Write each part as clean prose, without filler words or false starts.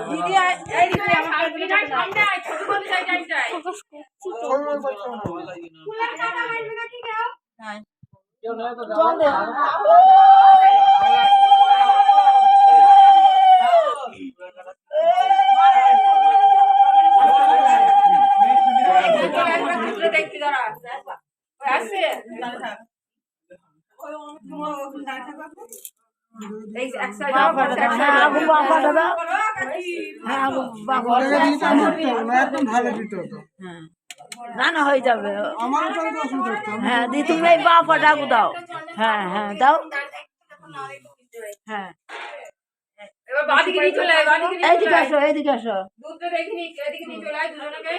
দিদি এই দিদি সামনে আয় ছোট করে যাই ফুলের কাটা মারবে নাকি কেউ হ্যাঁ কেউ নয় তো জল দে দেখতে দাঁড়া আসছে এই এক সাইড না না হয়ে যাবে হ্যাঁ দি তুমি এই বাপা ডাকু দাও হ্যাঁ হ্যাঁ দাও হ্যাঁ এবার বাদিকে নিয়ে চলে আয় বাদিকে এইদিকে আসো এইদিকে আসো দুধটা দেখি নি এদিকে নিয়ে চলে আয় দুজনকে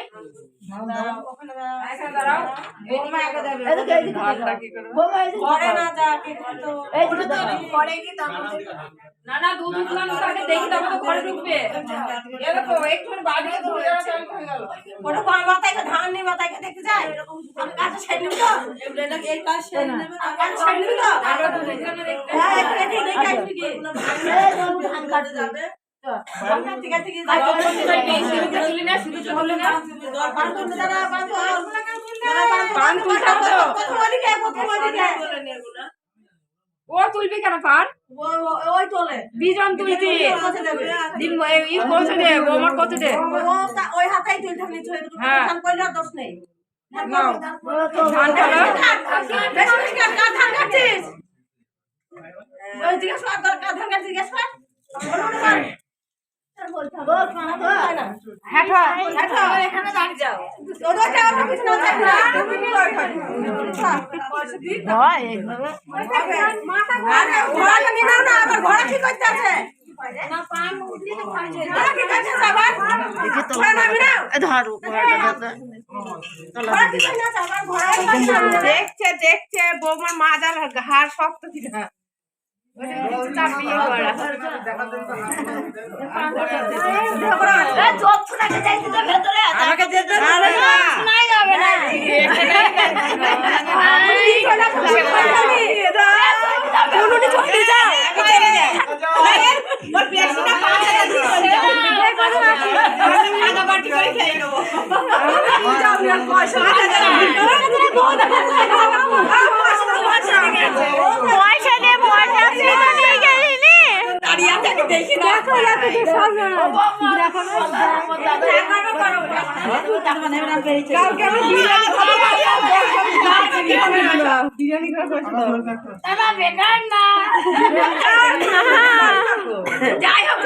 ওখানে দাঁড়াও বৌমা একা যাবে এদিকে এইদিকে ভাতটা কি করবে বৌমা এইদিকে করে না যা কি তো এইদিকে তো করে কি তারপর না না দুধ উঠলাম তাকে দেখি তারপর তো ঘরে ঢুকবে এ দেখো একটু বাদিকে ধরে যাওয়া হয়ে গেল ওটা কোন মাথায় ধান নিয়ে মাথায় দেখতে যায় আমি কাছে ছেড়ে দেব তো এটা এই কাজ ছেড়ে নেবে কাজ ছেড়ে দেব তো আমরা দুজনে দেখতে হ্যাঁ একটু দেখে আসবি কি এই ধান কাটতে যাবে ও তুলবি কেন পান ওই তোলে দুজন তুলছি পৌঁছে দে ও আমার কত দে ওই হাতেই তুলতে হবে হ্যাঁ দোষ নেই ধান কাটছিস এখানে দাঁড়িয়ে যাও দেখছে দেখছে বৌমার মাজার হাড় শক্ত কিনা পয়সা দে পয়সা দেখি বিরিয়ানি বেকার না যাই হোক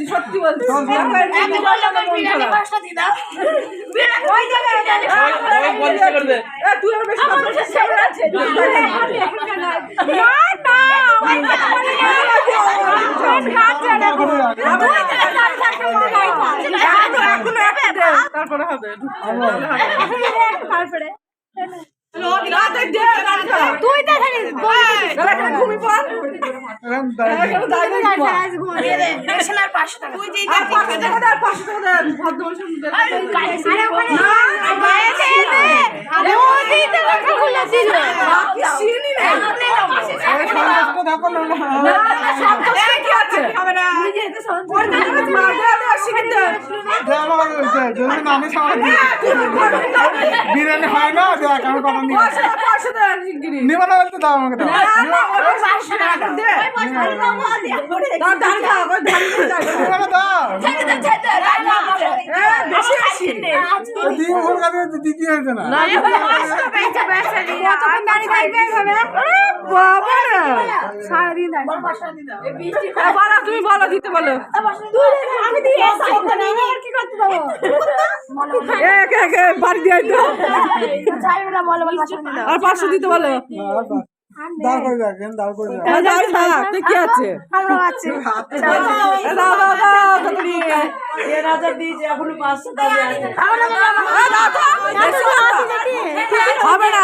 সত্যি বলছি তারপরে হবে তারপরে তুই ঘুমি পড় বিরিয়ানি হয় না নিবানা বলতে দাও আমাকে দিদি হয়েছে না সারাদিন বলো তুমি বলো দিতে বলো আমি দিয়ে কি করতে দেবো বাড়ি দিয়ে দিতে যাই না বলো বলো আর 500 দিতে বলো দাঁড় করে রাখেন, দাঁড় করে রাখেন। কি আছে আমরা আছি দাও দাও দাও তুমি 1000 দিয়েছি এখনো 500 দাবি আছে হবে না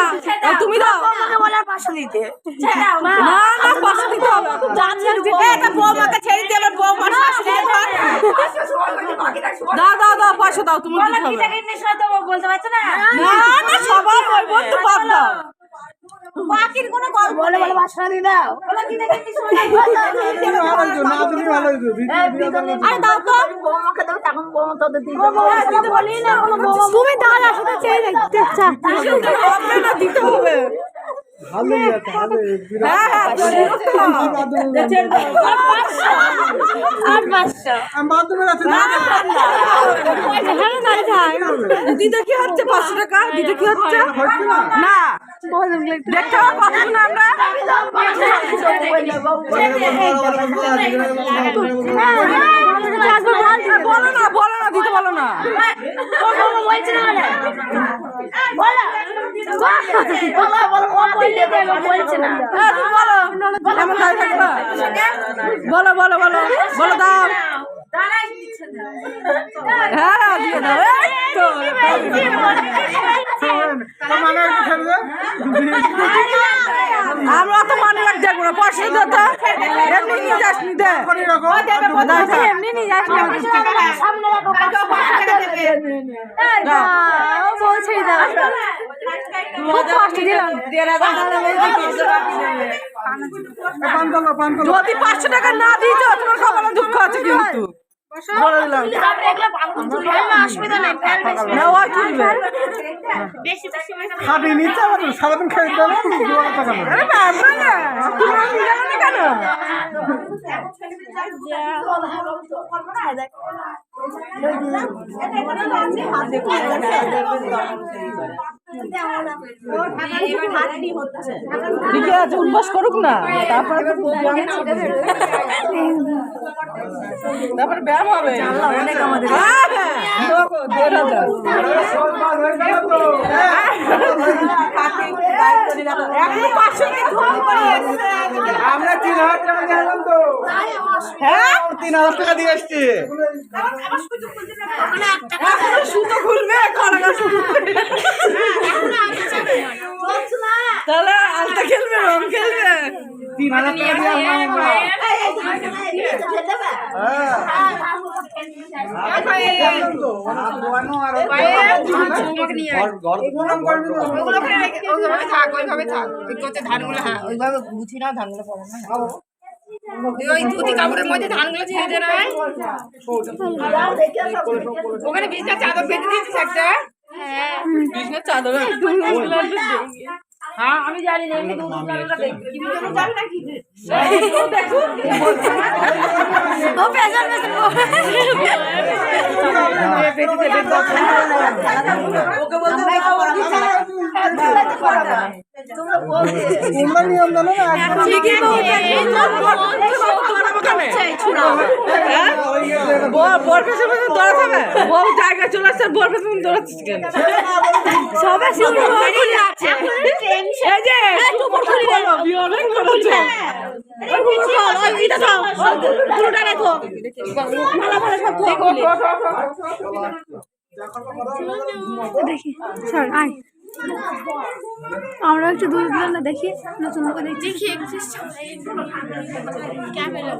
তুমি দাও আমাকে বলার 500 দিতে না না 500 দিতে হবে এটা বৌমাকে ছেড়ে দিয়ে আমার বৌমার শাশুড়ি ঘর দাও দাও দাও 500 দাও তুমি দিতে হবে বলতে পারছো না না না সবাই ওই বন্ধু বাদ দাও বাকির কোনো গল্প বলে বলে 500 দিয়ে দাও বলে কি দেখে কি শুনে ভালো হইতো, না তুমি ভালো হইতো। আরে দাও তো বৌমাকে দাও তখন বৌমা তোদের দিতে বলি না কোনো বৌমা তুমি তাহলে আসলে চেয়ে দেখতে হবে না দিতে হবে ভালোই আছে, ভালোই। হ্যাঁ হ্যাঁ আর 500 আমি বাথরুমে আছি, দিতে কি হচ্ছে 500 টাকা দিতে কি হচ্ছে না দেখতে হবে কত না আমরা বলো না দিতে বলো না বলছে না বলছে না তুমি বলো এমন দাঁড়িয়ে থাকবা বলো বলো বলো বলো দাও হ্যাঁ হ্যাঁ দিয়ে দাও এই তো মানে একটু খেলবে। আমরা তো মনে রাখ দেখবো না 500 দিতে তো এমনি নিয়ে যাস নি দে করে রাখো। এমনি নিয়ে যাস নি সামনে বলছে দাও কষ্ট দিলাম পান যদি 500 টাকা না দিয়েছ তোমার কপালে দুঃখ আছে কিন্তু বলে দিলাম অসুবিধা নেই না ওই তুলবে খাবি নিচ্ছে আবার সারাদিন খাই দেবো টাকা না। আরে বাবা না তুমি নিয়ে যাবে না কেন ঠিক আছে উদ্বাস করুক না তারপরে তারপরে ব্যায়াম হবে অনেক আমাদের আমরা 3000 টাকা দিলাম তো। হ্যাঁ 3000 টাকা দিয়ে আসছি। সুতো খুলবে তাহলে আলতা খেলবে রং খেলবে 3000 টাকা দিয়ে ওইভাবে গুছি না ধানগুলো পড়ে না ওই ধুতি কাপড়ের মধ্যে ধানগুলো ছেড়ে দে না ওখানে বিছনা চাদর পেতে দিয়েছিস একটা বিষ্ণুর চাদর হ্যাঁ আমি জানি না এমনি দুধ উতলানোটা দেখবে কি বিছনা জানি না কি দেখো ও পেছন পেছন ওকে বলতে তোমরা নিয়ম জানো না একদম ঠিকই বর পেছনে পেছনে দৌড়াতে হবে বউ জায়গায় চলে আসছে বর পেছনে দৌড়াচ্ছিস কেন সবাই শুরু হয়ে আছে এই যে বলো, বিয়ে অনেক করেছে দেখি চল আয় আমরা একটু দূর দেখি নতুন দেখি